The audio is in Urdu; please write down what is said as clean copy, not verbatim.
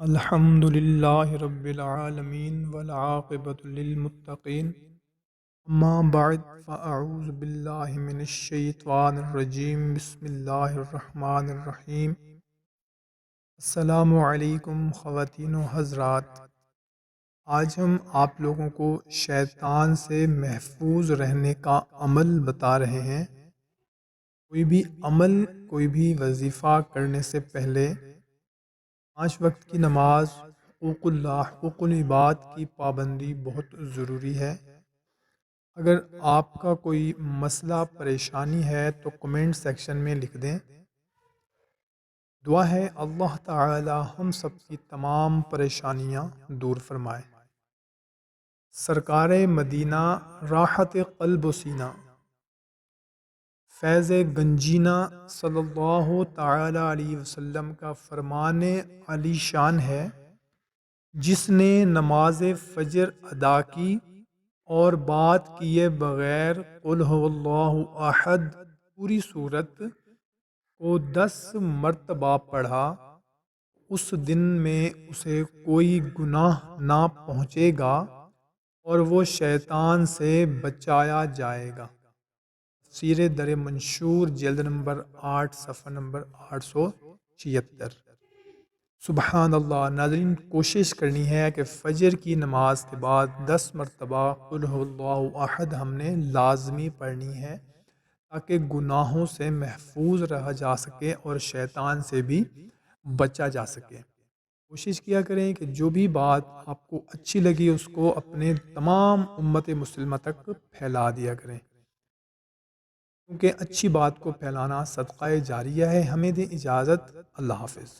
الحمد للہ رب العالمین والعاقبۃ للمتقین اما بعد فاعوذ باللہ من الشیطان الرجیم بسم اللہ الرحمن الرحیم۔ السلام علیکم خواتین و حضرات، آج ہم آپ لوگوں کو شیطان سے محفوظ رہنے کا عمل بتا رہے ہیں۔ کوئی بھی عمل، کوئی بھی وظیفہ کرنے سے پہلے 5 وقت کی نماز، حقوق اللہ، حقوق العباد کی پابندی بہت ضروری ہے۔ اگر آپ کا کوئی مسئلہ پریشانی ہے تو کمنٹ سیکشن میں لکھ دیں۔ دعا ہے اللہ تعالی ہم سب کی تمام پریشانیاں دور فرمائے۔ سرکار مدینہ راحت قلب و سینہ فیض گنجینہ صلی اللہ تعالی علیہ وسلم کا فرمان علی شان ہے، جس نے نماز فجر ادا کی اور بات کیے بغیر قل هو اللہ احد پوری صورت کو 10 مرتبہ پڑھا، اس دن میں اسے کوئی گناہ نہ پہنچے گا اور وہ شیطان سے بچایا جائے گا۔ تفسیر در منشور جلد نمبر 8 صفحہ نمبر 876۔ سبحان اللہ۔ ناظرین، کوشش کرنی ہے کہ فجر کی نماز کے بعد 10 مرتبہ قل هو اللہ احد ہم نے لازمی پڑھنی ہے، تاکہ گناہوں سے محفوظ رہا جا سکے اور شیطان سے بھی بچا جا سکے۔ کوشش کیا کریں کہ جو بھی بات آپ کو اچھی لگی اس کو اپنے تمام امت مسلمہ تک پھیلا دیا کریں، کیونکہ اچھی بات کو پھیلانا صدقہ جاریہ ہے۔ ہمیں دیں اجازت، اللہ حافظ۔